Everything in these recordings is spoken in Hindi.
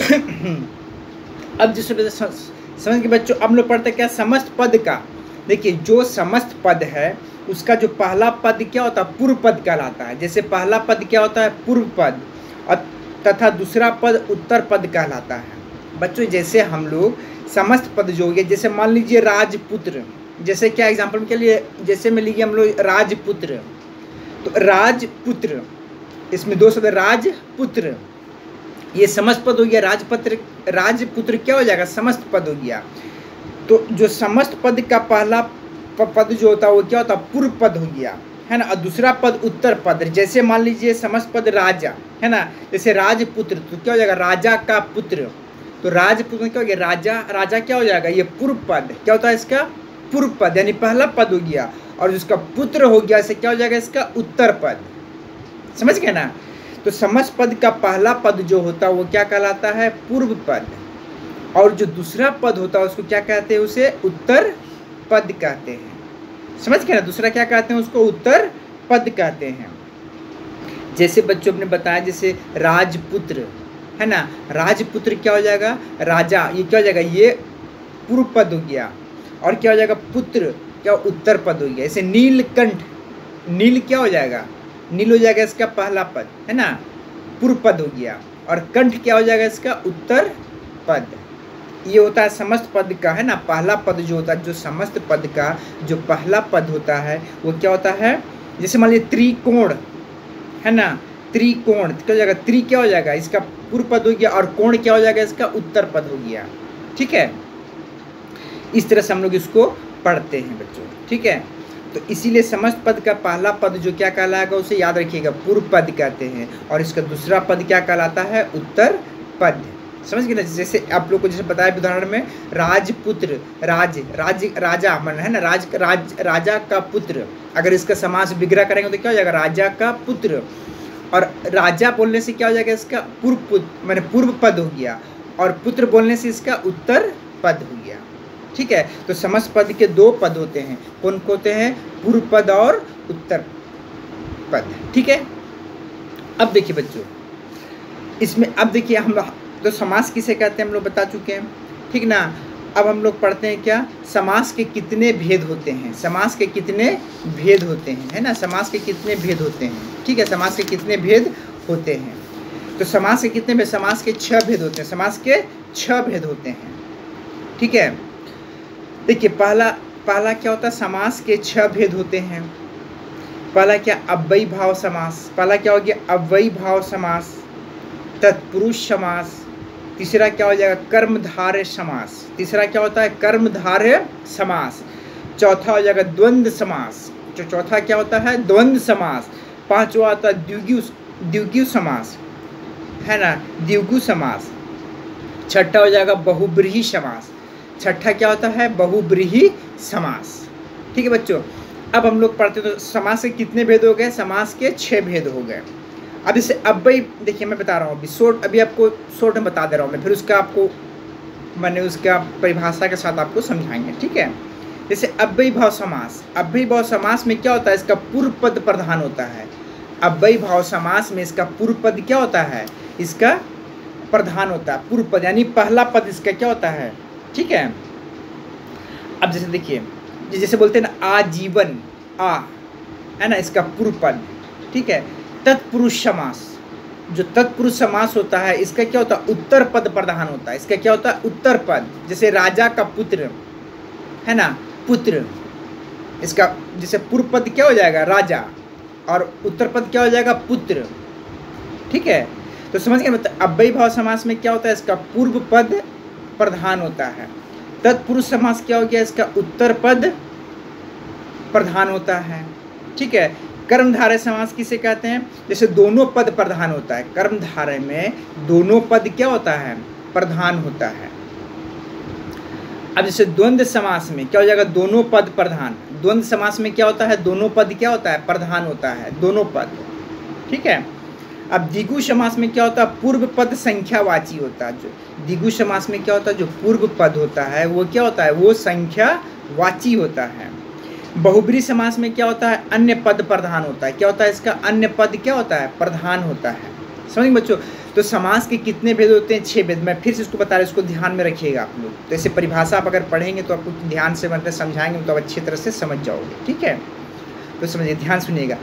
अब जिस समझ के बच्चों, अब हम लोग पढ़ते क्या, समस्त पद का। देखिए जो समस्त पद है उसका जो पहला पद क्या होता है, पूर्व पद कहलाता है। जैसे पहला पद क्या होता है, पूर्व पद, और तथा दूसरा पद उत्तर पद कहलाता है। बच्चों जैसे हम लोग समस्त पद जो हो गए, जैसे मान लीजिए राजपुत्र, जैसे क्या एग्जाम्पल के लिए, जैसे में लीजिए हम लोग राजपुत्र, तो राजपुत्र, इसमें दो शब्द राजपुत्र, ये समस्त पद हो गया। राजपुत्र क्या हो जाएगा, समस्त पद हो गया। तो जो समस्त पद का पहला पद जो होता है वो क्या होता है, पूर्व पद हो गया, है ना, और दूसरा पद उत्तर पद। जैसे मान लीजिए समस्त पद राजा, है ना, जैसे राजपुत्र, तो क्या हो जाएगा, राजा का पुत्र। तो राजपुत्र क्या हो गया, राजा क्या हो जाएगा, ये पूर्व पद क्या होता है, इसका पूर्व पद, यानी पहला पद हो गया। और जिसका पुत्र हो गया इसे क्या हो जाएगा, इसका उत्तर पद। समझ गए ना। तो समस्त पद का पहला पद जो होता है वो क्या कहलाता है, पूर्व पद, और जो दूसरा पद होता है उसको क्या कहते हैं, उसे उत्तर पद कहते हैं। समझ गए ना, दूसरा क्या कहते हैं, उसको उत्तर पद कहते हैं। जैसे बच्चों ने बताया, जैसे राजपुत्र, है ना, राजपुत्र क्या हो जाएगा, राजा, ये क्या हो जाएगा, ये पूर्व पद हो गया। और क्या हो जाएगा, पुत्र क्या उत्तर पद हो गया। जैसे नीलकंठ, नील क्या हो जाएगा, नील हो जाएगा इसका पहला पद, है ना, पूर्व पद हो गया। और कंठ क्या हो जाएगा, इसका उत्तर पद। ये होता है समस्त पद का, है ना, पहला पद जो होता है, जो समस्त पद का जो पहला पद होता है वो क्या होता है। जैसे मान लीजिए त्रिकोण, है ना, त्रिकोण क्या हो जाएगा, त्रि क्या हो जाएगा, इसका पूर्व पद हो गया, और कोण क्या हो जाएगा, इसका उत्तर पद हो गया। ठीक है, इस तरह से हम लोग इसको पढ़ते हैं बच्चों। ठीक है, तो इसीलिए समस्त पद का पहला पद जो क्या कहलाएगा उसे याद रखिएगा, पूर्व पद कहते हैं, और इसका दूसरा पद क्या कहलाता है, उत्तर पद। समझ गए ना। जैसे आप लोग को जैसे बताया उदाहरण में, राजपुत्र, राजा मन, है ना, राजा का पुत्र, अगर इसका समास विग्रह करेंगे तो क्या हो जाएगा, राजा का पुत्र। और राजा बोलने से क्या हो जाएगा, इसका पूर्व पद हो गया, और पुत्र बोलने से इसका उत्तर पद हो गया। ठीक है, तो समस्त पद के दो पद होते हैं, कौन होते हैं, पूर्व पद और उत्तर पद। ठीक है, अब देखिए बच्चों, इसमें अब देखिए हम लोग तो समास किसे कहते हैं हम लोग बता चुके हैं। ठीक ना, अब हम लोग पढ़ते हैं क्या, समास के कितने भेद होते हैं, समास के कितने भेद होते हैं, है ना, समास के कितने भेद होते हैं। ठीक है, समास के कितने भेद होते हैं, तो समास के कितने भेद, समास के 6 भेद होते हैं, समास के 6 भेद होते हैं। ठीक है, देखिए पहला क्या होता है, समास के 6 भेद होते हैं। पहला क्या, अव्ययी भाव समास, पहला क्या हो गया, अव्ययी भाव समास, तत्पुरुष समास। तीसरा क्या हो जाएगा, कर्मधारय समास, तीसरा क्या होता है, कर्मधारय समास। चौथा हो जाएगा द्वंद्व समास, जो चौथा क्या होता है, द्वंद्व समास। पांचवा आता है द्विगु समास, है ना, द्विगु समास। छठा हो जाएगा बहुब्रीहि समास, छठा क्या होता है, बहुब्रीहि समास। ठीक है बच्चों, अब हम लोग पढ़ते तो समास के कितने भेद हो गए, समास के 6 भेद हो गए। अब इसे अव्ययी, देखिए मैं बता रहा हूँ अभी आपको शॉर्ट में बता दे रहा हूँ मैं, फिर उसका आपको मैंने उसका परिभाषा के साथ आपको समझाएंगे। ठीक है, जैसे अव्ययी भाव समास, अव्ययी भाव समास में क्या होता है, इसका पूर्व पद प्रधान होता है। अव्ययी भाव समास में इसका पूर्व पद क्या होता है, इसका प्रधान होता है, पूर्व पद यानी पहला पद इसका क्या होता है। ठीक है, अब जैसे देखिए, जैसे बोलते हैं ना आजीवन, है ना, इसका पूर्व पद। ठीक है, तत्पुरुष समास, जो तत्पुरुष समास होता है इसका क्या होता है, उत्तर पद प्रधान होता है, इसका क्या होता है, उत्तर पद। जैसे राजा का पुत्र, है ना, पुत्र, इसका जैसे पूर्व पद क्या हो जाएगा, राजा, और उत्तर पद क्या हो जाएगा, पुत्र। ठीक है, तो समझ गए। मतलब अव्ययी भाव समास में क्या होता है, इसका पूर्व पद प्रधान होता है। तत्पुरुष समास क्या हो गया, इसका उत्तर पद प्रधान होता है। ठीक है, कर्मधारय समास किसे कहते हैं, जैसे दोनों पद प्रधान होता है, कर्मधारय में दोनों पद क्या होता है, प्रधान होता है। अब जैसे द्वंद्व समास में क्या हो जाएगा, दोनों पद प्रधान। द्वंद्व समास में क्या होता है, दोनों पद क्या होता है, प्रधान होता है, दोनों पद। ठीक है, अब द्विगु समास में क्या होता है, पूर्व पद संख्यावाची होता है। जो द्विगु समास में क्या होता है, जो पूर्व पद होता है वो क्या होता है, वो संख्यावाची होता है। बहुब्रीहि समास में क्या होता है, अन्य पद प्रधान होता है, क्या होता है, इसका अन्य पद क्या होता है, प्रधान होता है। समझ बच्चों, तो समास के कितने भेद होते हैं? 6 भेद। मैं फिर से इसको बता रहा हूँ, इसको ध्यान में रखिएगा आप लोग। तो ऐसे परिभाषा आप अगर पढ़ेंगे तो आपको ध्यान से मतलब समझाएंगे तो आप अच्छी तरह से समझ जाओगे, ठीक है। तो समझिए, ध्यान सुनिएगा।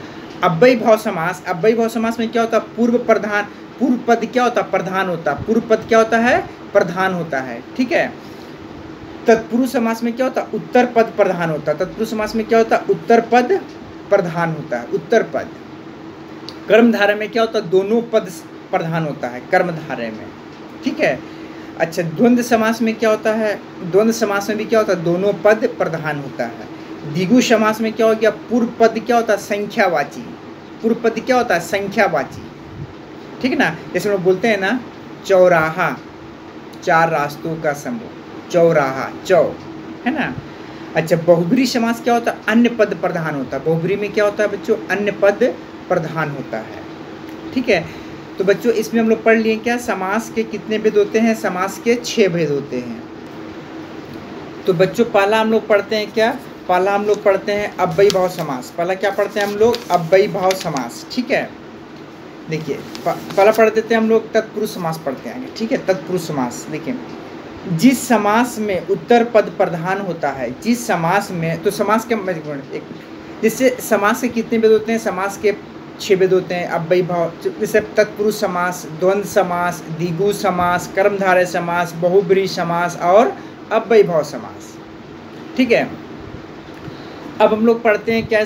अव्ययी भाव समास, अव्ययी भाव समास में क्या होता है? पूर्व प्रधान, पूर्व पद क्या होता है? प्रधान होता है। पूर्व पद क्या होता है? प्रधान होता है, ठीक है। तत्पुरुष समास में क्या होता है? उत्तर पद प्रधान होता है। तत्पुरुष समास में क्या होता है? उत्तर पद प्रधान होता है, उत्तर पद। कर्मधारय में क्या होता है? दोनों पद प्रधान होता है कर्मधारय में, ठीक है। अच्छा, द्वंद्व समास में क्या होता है? द्वंद्व समास में भी क्या होता है? दोनों पद प्रधान होता है। द्विगु समास में क्या हो गया? पूर्व पद क्या होता है? संख्यावाची। पूर्व पद क्या होता है? संख्यावाची, ठीक है ना। जैसे हम लोग बोलते हैं ना, चौराहा, 4 रास्तों का समूह, चौराहा, चौ, है ना। अच्छा, बहुब्री समास क्या होता है? अन्य पद प्रधान होता है। बहुब्री में क्या होता है बच्चों? अन्य पद प्रधान होता है, ठीक है। तो बच्चों इसमें हम लोग पढ़ लिए क्या? समास के कितने भेद होते हैं? समास के 6 भेद होते हैं। तो बच्चों पहला हम लोग पढ़ते हैं क्या? पहला हम लोग पढ़ते हैं अव्ययी भाव समास। पहला क्या पढ़ते हैं हम लोग? अव्ययी भाव समास, ठीक है। देखिए पहला पढ़ देते हैं हम लोग तत्पुरुष समास पढ़ते हैं, ठीक है। तत्पुरुष समास, देखिए, जिस समास में उत्तर पद प्रधान होता है, जिस समास में, तो समास के एक, जिससे समास के कितने भेद होते हैं? समास के 6 भेद होते हैं। अव्ययी भाव, जैसे तत्पुरुष समास, द्वंद्व समास, द्विगु समास, कर्मधारय समास, बहुब्रीहि समास और अव्ययी भाव समास, ठीक है। अब हम लोग पढ़ते हैं क्या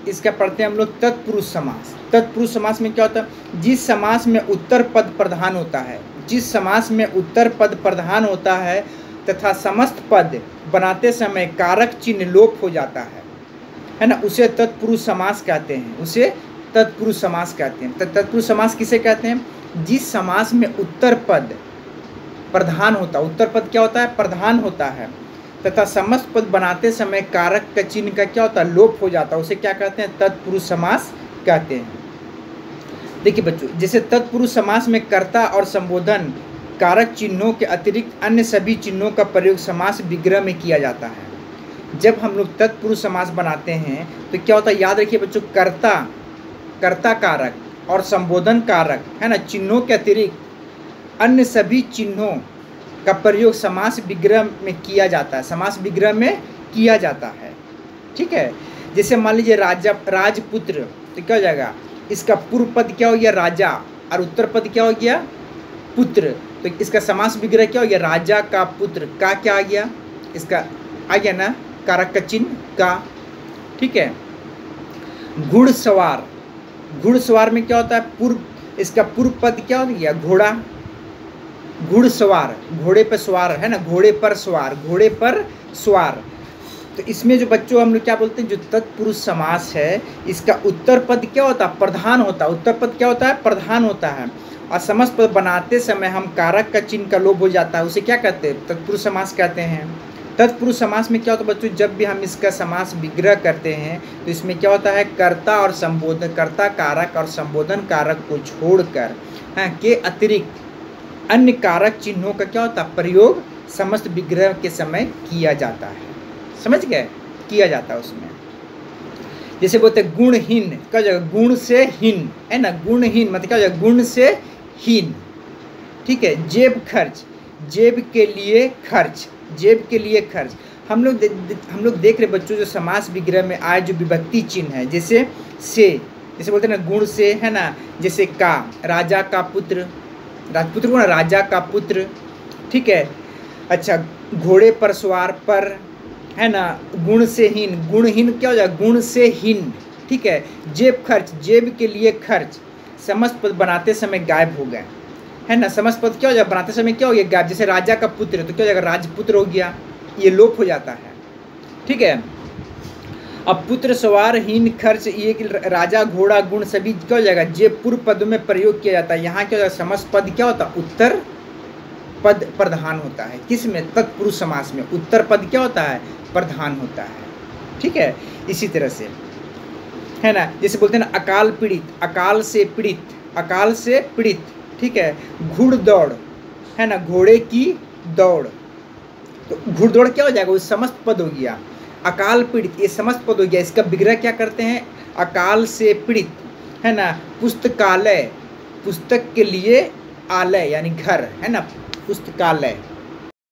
इसका पढ़ते हैं हम लोग तत्पुरुष समास। तत्पुरुष समास में क्या होता है? जिस समास में उत्तर पद प्रधान होता है, जिस समास में उत्तर पद प्रधान होता है तथा समस्त पद बनाते समय कारक चिन्ह लोप हो जाता है ना, उसे तत्पुरुष समास कहते हैं। उसे तत्पुरुष समास कहते हैं। तत्पुरुष समास किसे कहते हैं? जिस समास में उत्तर पद प्रधान होता है, उत्तर पद क्या होता है? प्रधान होता है, तथा समस्त पद बनाते समय कारक का चिन्ह का क्या होता है? लोप हो जाता है, उसे क्या कहते हैं? तत्पुरुष समास कहते हैं। देखिए बच्चों, जैसे तत्पुरुष समास में कर्ता और संबोधन कारक चिन्हों के अतिरिक्त अन्य सभी चिन्हों का प्रयोग समास विग्रह में किया जाता है। जब हम लोग तत्पुरुष समास बनाते हैं तो क्या होता है? याद रखिए बच्चों, कर्ता कारक और संबोधन कारक, है ना, चिन्हों के अतिरिक्त अन्य सभी चिन्हों का प्रयोग समास विग्रह में किया जाता है, समास विग्रह में किया जाता है, ठीक है। जैसे मान लीजिए राजपुत्र, तो क्या हो जाएगा? इसका पूर्व पद क्या हो गया? राजा, और उत्तर पद क्या हो गया? पुत्र। तो इसका समास विग्रह क्या हो गया? राजा का पुत्र। का क्या आ गया? इसका आ गया ना कारक का चिन्ह का, ठीक है। घुड़सवार, घुड़सवार में क्या होता है? इसका पूर्व पद क्या हो गया? घोड़ा। घुड़सवार, घोड़े पर सवार, है ना, घोड़े पर सवार, घोड़े पर सवार। तो इसमें जो बच्चों हम लोग क्या बोलते हैं, जो तत्पुरुष समास है, इसका उत्तर पद क्या होता है? प्रधान होता है। उत्तर पद क्या होता है? प्रधान होता है। और समस्त पद बनाते समय हम कारक का चिन्ह का लोप हो जाता है, उसे क्या कहते हैं? तत्पुरुष समास कहते हैं। तत्पुरुष समास में क्या होता है बच्चों? जब भी हम इसका समास विग्रह करते हैं तो इसमें क्या होता है? कर्ता और संबोधन, कर्ता कारक और संबोधन कारक को छोड़कर के अतिरिक्त अन्य कारक चिन्हों का क्या होता है? प्रयोग समस्त विग्रह के समय किया जाता है। समझ गए? किया जाता है उसमें। जैसे बोलते हैं गुणहीन, क्या हो जाएगा? गुण से हीन, है ना, गुणहीन मतलब क्या हो जाएगा? गुण से हीन, ठीक है। जेब खर्च, जेब के लिए खर्च, जेब के लिए खर्च। हम लोग देख रहे बच्चों, जो समास विग्रह में आए जो विभक्ति चिन्ह है, जैसे से, जैसे बोलते हैं ना गुण से, है ना, जैसे का, राजा का पुत्र, राजपुत्र को ना राजा का पुत्र, ठीक है। अच्छा, घोड़े पर सवार पर, है ना, गुण से हीन, गुणहीन क्या हो जाएगा? गुण से हीन, ठीक है। जेब खर्च, जेब के लिए खर्च, समस्त पद बनाते समय गायब हो गए, है ना। समस्त पद क्या हो जाएगा? बनाते समय क्या हो गया? गायब। जैसे राजा का पुत्र, तो क्या हो जाएगा? राजपुत्र हो गया, ये लोप हो जाता है, ठीक है। अब पुत्र सवार हीन खर्च, ये कि राजा घोड़ा गुण सभी क्या हो जाएगा? जेब पूर्व पदों में प्रयोग किया जाता है। यहाँ क्या हो जाएगा? समस्त पद क्या होता है? उत्तर पद प्रधान होता है। किस में? तत्पुरुष समास में उत्तर पद क्या होता है? प्रधान होता है, ठीक है। इसी तरह से, है ना, जैसे बोलते हैं ना अकाल पीड़ित, अकाल से पीड़ित, अकाल से पीड़ित, ठीक है। घुड़दौड़, है ना, घोड़े की दौड़, तो घुड़दौड़ क्या हो जाएगा? वो समस्त पद हो गया। अकाल पीड़ित, ये समस्त पद हो गया। इसका विग्रह क्या करते हैं? अकाल से पीड़ित, है ना। पुस्तकालय, पुस्तक के लिए आलय यानी घर है ना, पुस्तकालय।